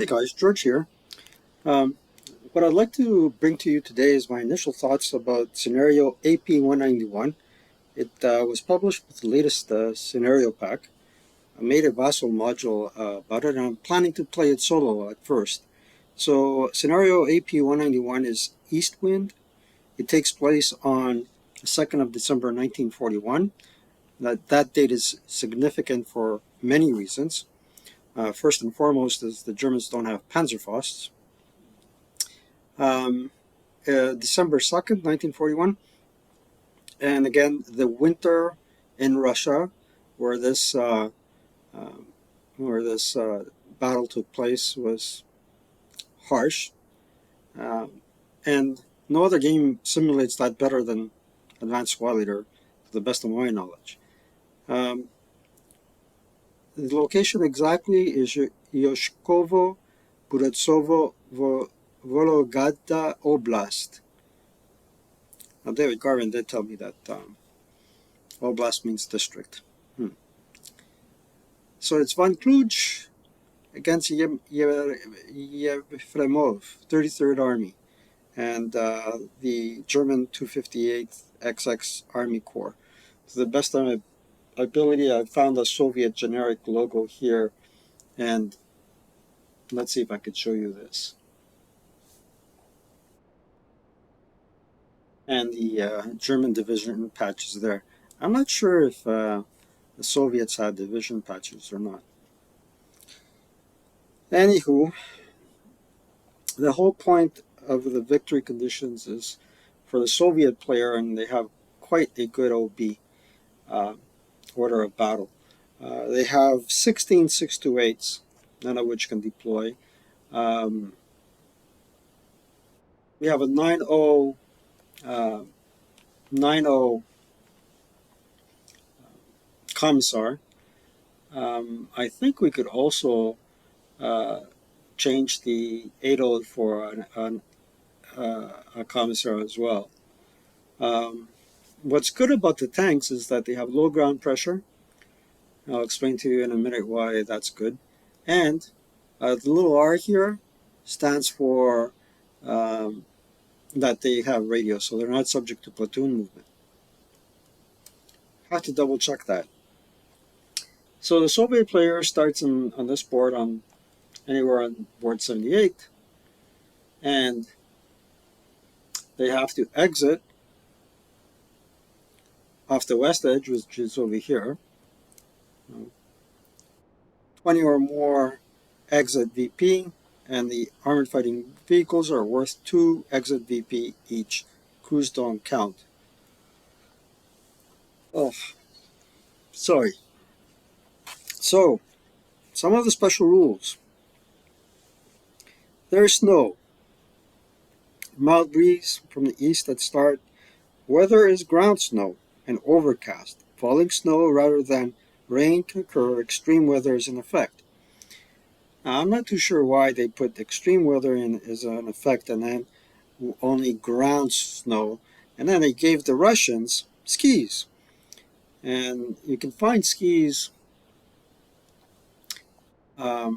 Hey guys, George here. Um, what I'd like to bring to you today is my initial thoughts about scenario AP191. It was published with the latest scenario pack. I made a vassal module about it, and I'm planning to play it solo at first. So scenario AP191 is East Wind. It takes place on the 2nd of December 1941. That date is significant for many reasons. First and foremost is the Germans don't have Panzerfausts. Um, December 2nd, 1941. And again, the winter in Russia, where this uh, battle took place, was harsh. And no other game simulates that better than Advanced Squad Leader, to the best of my knowledge. Um, the location exactly is Yoshkovo, Buretsovo, Vologda Oblast. Now, David Garvin did tell me that Oblast means district. So it's Von Kluge against Yefremov, 33rd Army, and the German 258th XX Army Corps. To the best of my ability, I found a Soviet generic logo here, and let's see if I could show you this. And the German division patches there. I'm not sure if the Soviets had division patches or not. Anywho, the whole point of the victory conditions is for the Soviet player, and they have quite a good OB, order of battle. They have 16 628s, none of which can deploy. We have a 9-0 Commissar. I think we could also change the 8-0 for a Commissar as well. What's good about the tanks is that they have low ground pressure. I'll explain to you in a minute why that's good. And the little R here stands for that they have radio, so they're not subject to platoon movement. Have to double check that. So the Soviet player starts on this board on anywhere on board 78, and they have to exit off the west edge, which is over here. 20 or more exit VP, and the armored fighting vehicles are worth 2 exit VP each. Crews don't count. Oh, sorry. So, some of the special rules. There's snow. Mild breeze from the east at start. Weather is ground snow and overcast. Falling snow rather than rain can occur. Extreme weather is in effect. Now, I'm not too sure why they put extreme weather in as an effect and then only ground snow. And then they gave the Russians skis. And you can find skis. I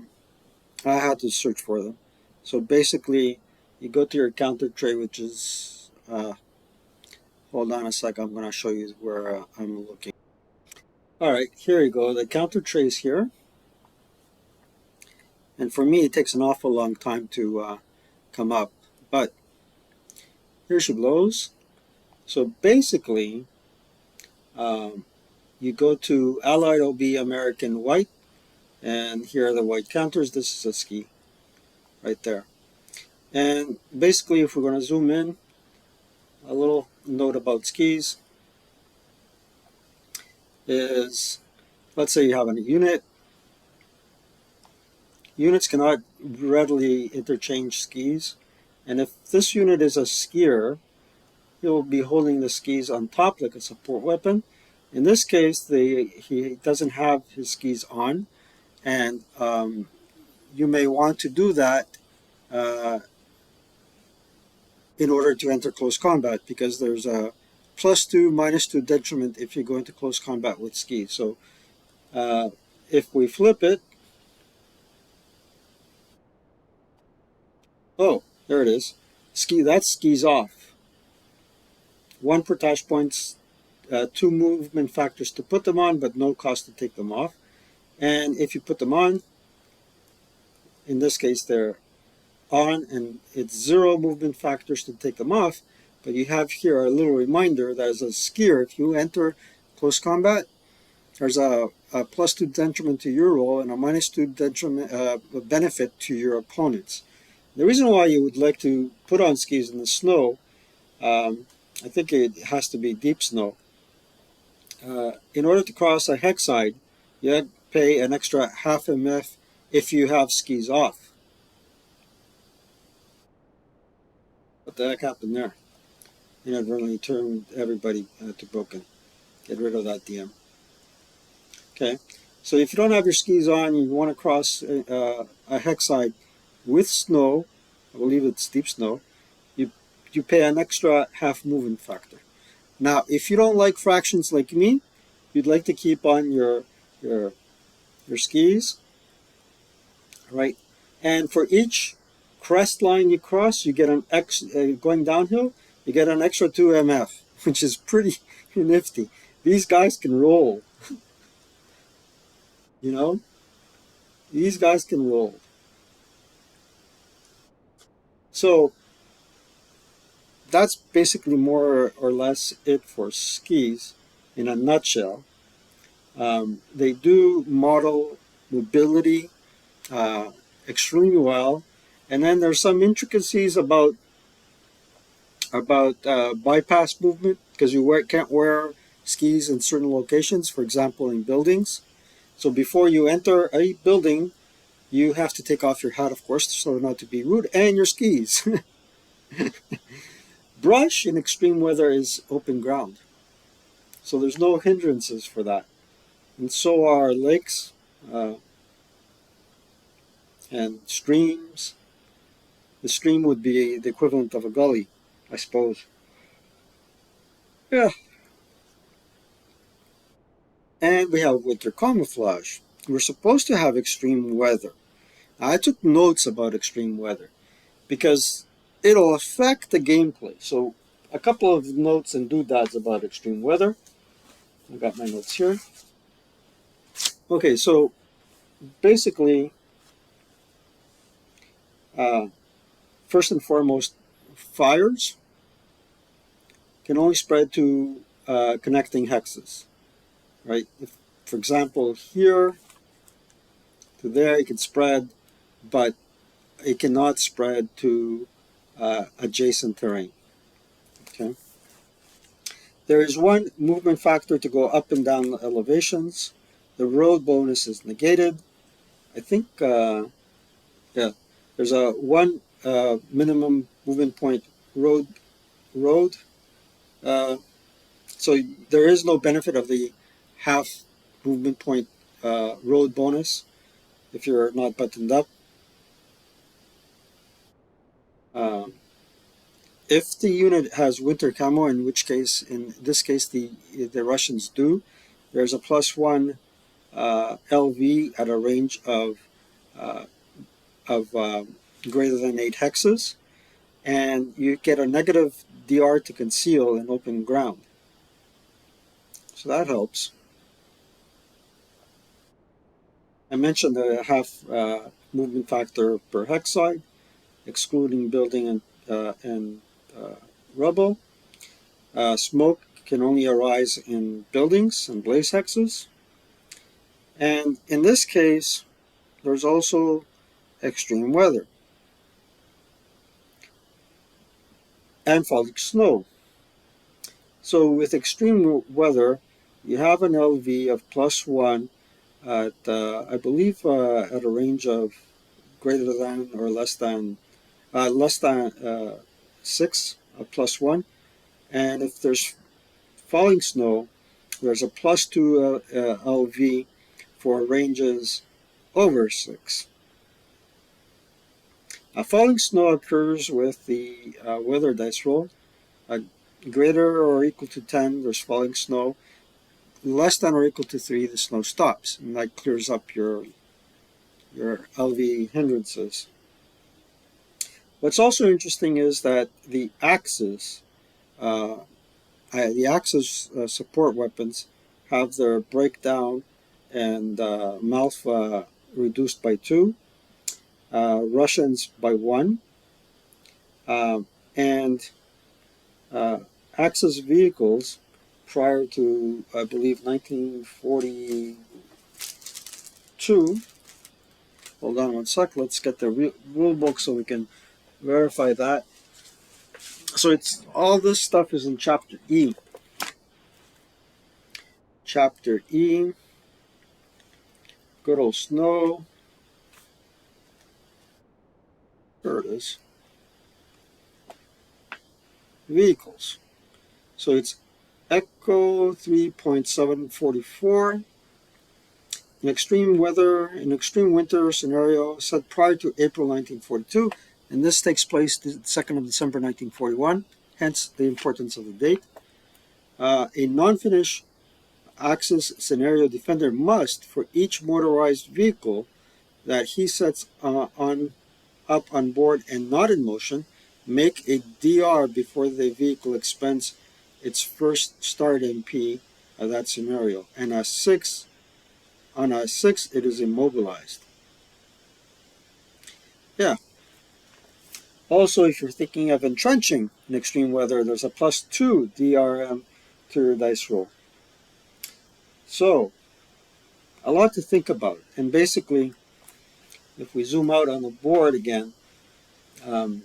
had to search for them. So basically, you go to your counter tray, which is, hold on a sec, I'm going to show you where I'm looking. All right, here you go. The counter tray is here. And for me, it takes an awful long time to come up. But here's your blows. So basically, you go to Allied OB American White, and here are the white counters. This is a ski right there. And basically, if we're going to zoom in, a little note about skis is, let's say you have a unit. Units cannot readily interchange skis. And if this unit is a skier, he'll be holding the skis on top like a support weapon. In this case, he doesn't have his skis on. And you may want to do that in order to enter close combat, because there's a +2, -2 detriment if you go into close combat with skis. So if we flip it, Oh, there it is. That skis off. One per touch points, two movement factors to put them on, but no cost to take them off. And if you put them on, in this case, they're on, and it's zero movement factors to take them off. But you have here a little reminder that as a skier, if you enter close combat, there's a +2 detriment to your roll and a -2 detriment benefit to your opponents. The reason why you would like to put on skis in the snow, I think it has to be deep snow. In order to cross a hexside, you pay an extra half MF if you have skis off. What the heck happened there? Inadvertently turned everybody to broken. Get rid of that DM. Okay, so if you don't have your skis on, you want to cross a hexside with snow, I believe it's deep snow, you pay an extra half movement factor. Now, if you don't like fractions like me, you'd like to keep on your skis, right? And for each crest line you cross, you get going downhill, you get an extra 2 MF, which is pretty nifty. These guys can roll, you know? These guys can roll. So that's basically more or less it for skis in a nutshell. They do model mobility extremely well, and then there's some intricacies about bypass movement because can't wear skis in certain locations, for example, in buildings. So before you enter a building, you have to take off your hat, of course, so not to be rude, and your skis. Brush in extreme weather is open ground, so there's no hindrances for that. And so are lakes and streams. The stream would be the equivalent of a gully, I suppose. Yeah. And we have winter camouflage. We're supposed to have extreme weather. I took notes about extreme weather because it'll affect the gameplay. So a couple of notes and doodads about extreme weather. I got my notes here. Okay, so basically, uh, first and foremost, fires can only spread to connecting hexes, right? If, for example, here to there, it can spread, but it cannot spread to adjacent terrain. Okay. There is one movement factor to go up and down elevations. The road bonus is negated. I think, yeah, there's a one minimum movement point road. Uh, so there is no benefit of the half movement point road bonus if you're not buttoned up. Um, if the unit has winter camo, in which case, in this case, the Russians do, there's a +1 LV at a range uh, of greater than 8 hexes, and you get a negative DR to conceal in open ground. So that helps. I mentioned the half movement factor per hexide, excluding building and rubble. Smoke can only arise in buildings and blaze hexes. And in this case, there's also extreme weather and falling snow. So with extreme weather, you have an LV of +1 at, I believe, at a range of greater than or less than 6, a +1. And if there's falling snow, there's a +2 LV for ranges over 6. Falling snow occurs with the weather dice roll. Greater or equal to 10, there's falling snow. Less than or equal to 3, the snow stops. And that clears up your LV hindrances. What's also interesting is that uh, the Axis support weapons have their breakdown and Malfa reduced by 2, Russians by 1, um, and Axis vehicles prior to, I believe, 1942. Hold on one sec. Let's get the rule book so we can verify that. So it's all this stuff is in Chapter E. Chapter E. Good old snow. There it is. Vehicles. So it's Echo 3.744. An extreme winter scenario set prior to April 1942, and this takes place the 2nd of December 1941, hence the importance of the date. A non-Finnish Axis scenario defender must, for each motorized vehicle that he sets up on board and not in motion, make a DR before the vehicle expends its first start MP of that scenario, and on a 6 it is immobilized. Yeah. Also, if you're thinking of entrenching in extreme weather, there's a +2 DRM to your dice roll. So, a lot to think about. And basically, if we zoom out on the board again, um,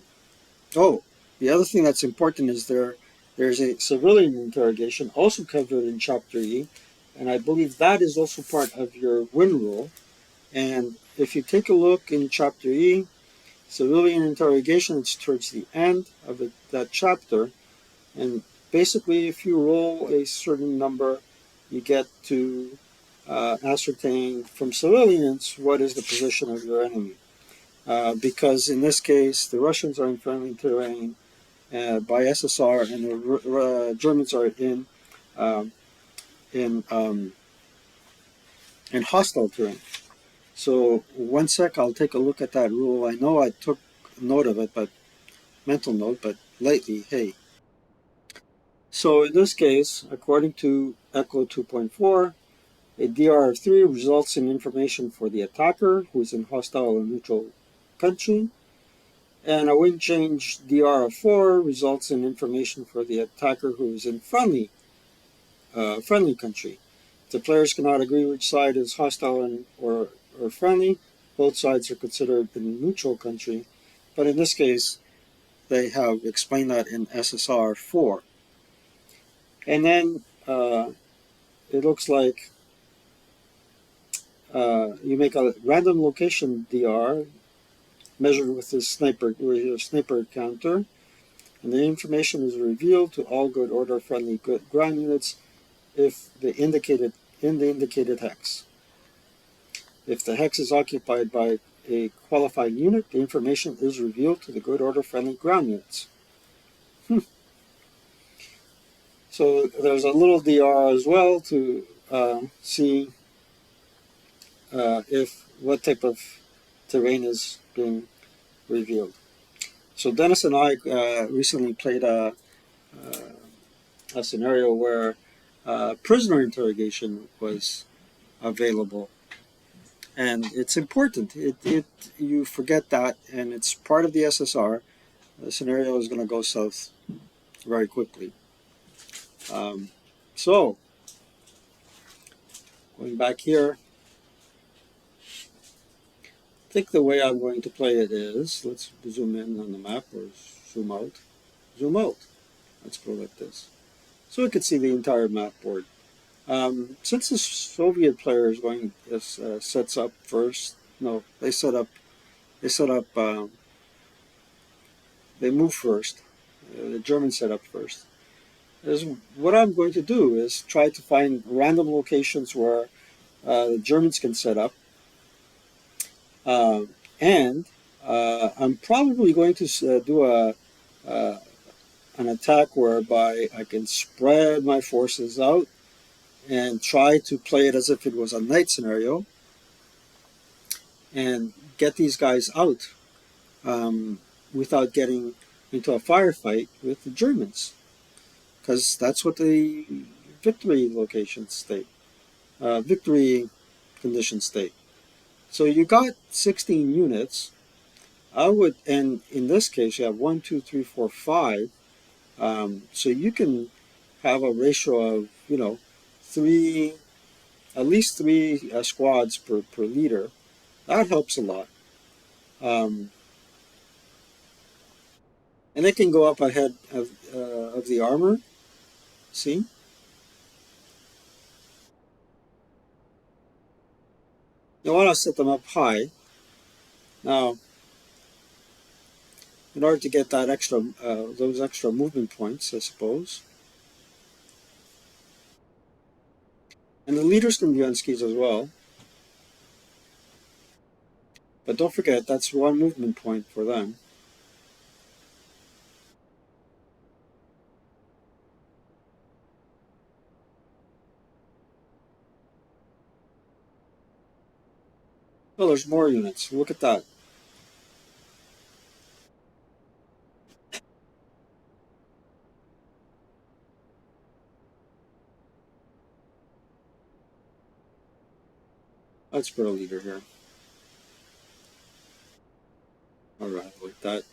the other thing that's important is there's a civilian interrogation also covered in Chapter E, and I believe that is also part of your win rule. And if you take a look in Chapter E, civilian interrogation, it's towards the end of that chapter. And basically, if you roll a certain number, you get to ascertain from civilians what is the position of your enemy. Because in this case, the Russians are in friendly terrain by SSR, and the Germans are um, in in hostile terrain. So one sec, I'll take a look at that rule. I know I took note of it, but mental note, but lately, hey. So in this case, according to Echo 2.4, a DR of 3 results in information for the attacker who is in hostile or neutral country, and a wind change DR of 4 results in information for the attacker who is in friendly country. The players cannot agree which side is hostile or friendly. Both sides are considered in neutral country, but in this case, they have explained that in SSR 4. And then it looks like you make a random location DR measured with your sniper counter, and the information is revealed to all good order friendly ground units if in the indicated hex. If the hex is occupied by a qualifying unit, the information is revealed to the good order friendly ground units. So there's a little DR as well to see if what type of terrain is being revealed. So Dennis and I recently played a scenario where prisoner interrogation was available, and it's important. You forget that, and it's part of the SSR. The scenario is going to go south very quickly. Um, so going back here, I think the way I'm going to play it is, let's zoom in on the map or zoom out. Zoom out. Let's go like this. So we can see the entire map board. Since the Soviet player is sets up first, no, they set up, they move first. The Germans set up first. What I'm going to do is try to find random locations where the Germans can set up, uh, and I'm probably going to do uh, an attack whereby I can spread my forces out and try to play it as if it was a night scenario and get these guys out. Um, without getting into a firefight with the Germans, because that's what the victory locations state, victory conditions state. So you got 16 units. I would, and in this case, you have one, two, three, four, five. So you can have a ratio of, three, at least three squads per leader. That helps a lot. Um, and they can go up ahead of the armor. See, you want to set them up high. Now, in order to get that extra, those extra movement points, I suppose. And the leaders can be on skis as well. But don't forget, that's one movement point for them. Oh, there's more units. Look at that. Let's put a leader here. All right, like that.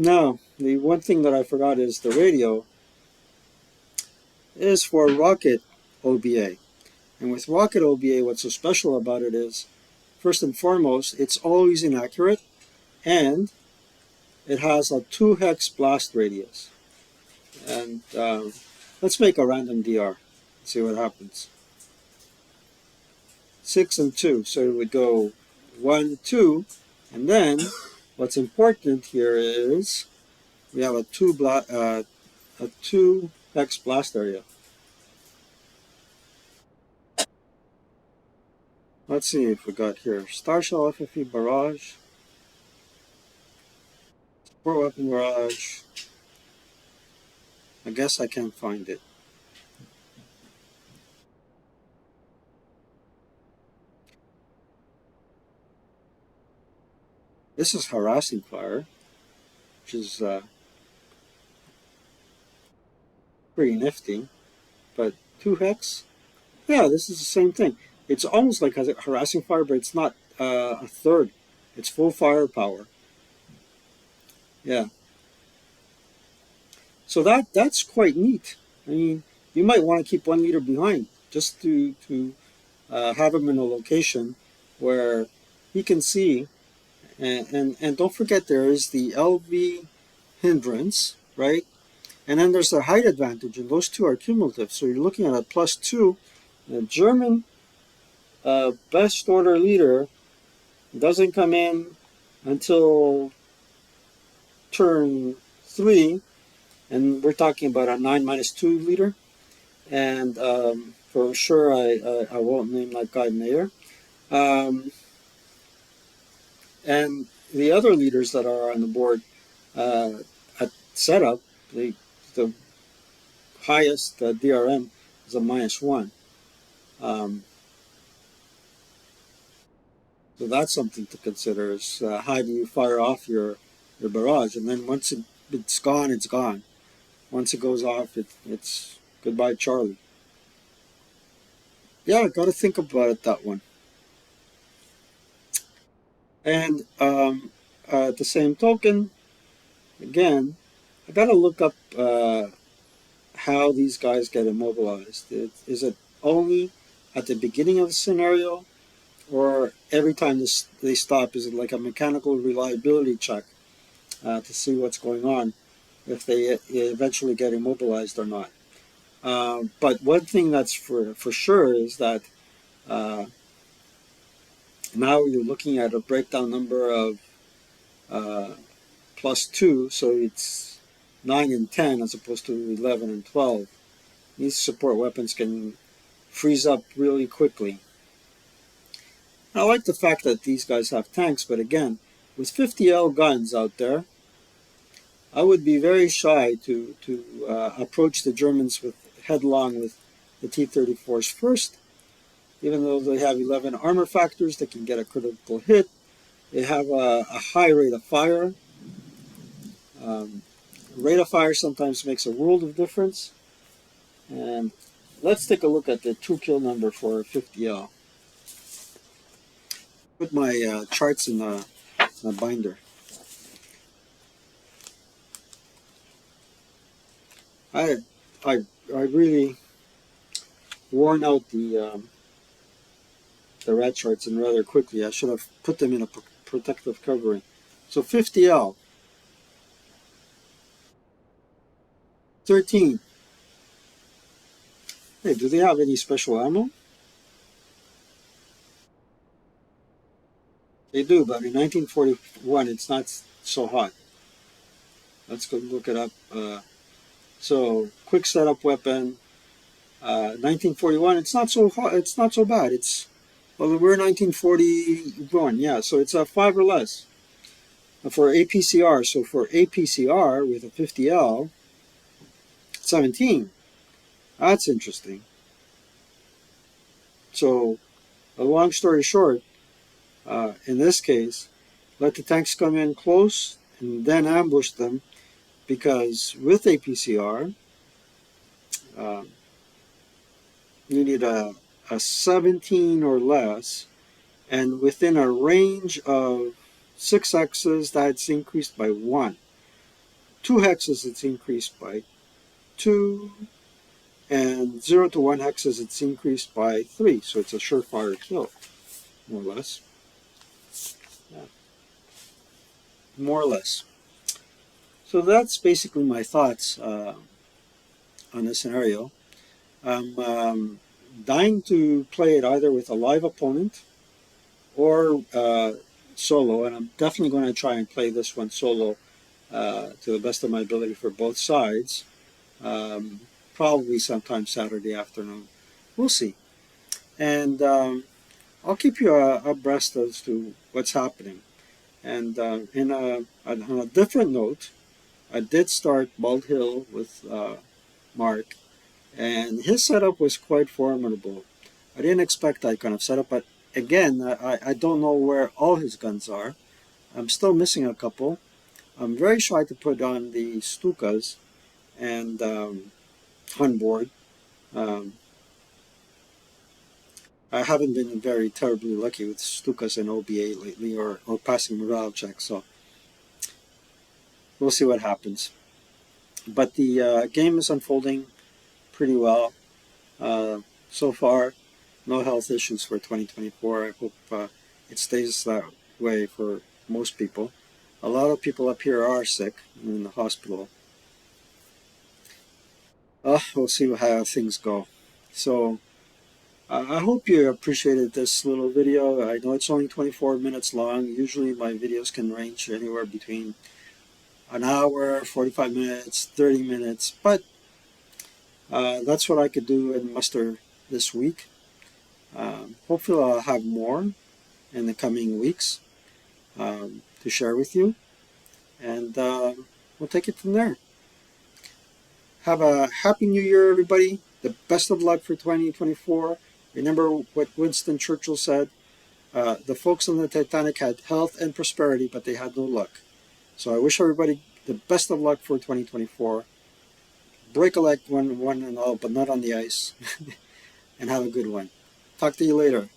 Now, the one thing that I forgot is the radio is for rocket OBA. And with rocket OBA, what's so special about it is, first and foremost, it's always inaccurate, and it has a 2 hex blast radius. And let's make a random DR, see what happens. 6 and 2, so it would go 1, 2, and then what's important here is we have a 2 hex blast area. Let's see if we got here. Star Shell FFE barrage, support weapon barrage. I guess I can't find it. This is harassing fire, which is pretty nifty. But 2 hex, yeah, this is the same thing. It's almost like a harassing fire, but it's not a third. It's full firepower. Yeah. So that's quite neat. I mean, you might want to keep 1 leader behind just to have him in a location where he can see. And don't forget there is the LV hindrance, right? And then there's the height advantage, and those two are cumulative. So you're looking at a +2. The German best order leader doesn't come in until turn 3, and we're talking about a 9-2 leader. And for sure, I won't name that guy Mayor. And the other leaders that are on the board at setup, the highest DRM is a -1. Um, so that's something to consider is how do you fire off your barrage. And then once it's gone, it's gone. Once it goes off, it's goodbye, Charlie. Yeah, got to think about it, that one. And at the same token, again, I got to look up how these guys get immobilized. Is it only at the beginning of the scenario, or every time they stop? Is it like a mechanical reliability check to see what's going on, if they eventually get immobilized or not? But one thing that's for sure is that uh, now you're looking at a breakdown number of uh, +2, so it's 9 and 10 as opposed to 11 and 12. These support weapons can freeze up really quickly. I like the fact that these guys have tanks, but again, with 50L guns out there, I would be very shy to approach the Germans with headlong with the T-34s first. Even though they have 11 armor factors, they can get a critical hit. They have a high rate of fire. Um, Rate of fire sometimes makes a world of difference. And let's take a look at the 2 kill number for 50L. Put my charts in a binder. I, I, I really worn out the rat charts and rather quickly. I should have put them in a protective covering. So 50L, 13. Hey, do they have any special ammo? They do, but in 1941, it's not so hot. Let's go look it up. So, quick setup weapon, 1941. It's not so hot. It's not so bad. Well, we're 1941. Yeah, so it's a 5 or less for APCR. So for APCR with a 50L, 17. That's interesting. So, a long story short, in this case, let the tanks come in close and then ambush them, because with APCR, uh, you need a 17 or less, and within a range of 6 hexes, that's increased by 1. 2 hexes, it's increased by 2, and 0 to 1 hexes, it's increased by 3. So it's a surefire kill, more or less. Yeah, more or less. So that's basically my thoughts on this scenario. I'm dying to play it either with a live opponent or solo, and I'm definitely going to try and play this one solo to the best of my ability for both sides. Probably sometime Saturday afternoon. We'll see. And I'll keep you abreast as to what's happening. And on a different note, I did start Bald Hill with Mark, and his setup was quite formidable. I didn't expect that kind of setup, but again, I don't know where all his guns are. I'm still missing a couple. I'm very shy to put on the Stukas and on board. Um, I haven't been very terribly lucky with Stukas and OBA lately, or passing morale checks, so we'll see what happens. But the game is unfolding pretty well so far. No health issues for 2024. I hope it stays that way for most people. A lot of people up here are sick in the hospital. We'll see how things go. So I hope you appreciated this little video. I know it's only 24 minutes long. Usually my videos can range anywhere between an hour, 45 minutes, 30 minutes, but that's what I could do and muster this week. Hopefully I'll have more in the coming weeks to share with you, and we'll take it from there. Have a happy new year, everybody. The best of luck for 2024. Remember what Winston Churchill said, the folks on the Titanic had health and prosperity, but they had no luck. So I wish everybody the best of luck for 2024. Break a leg one and all, but not on the ice. And have a good one. Talk to you later.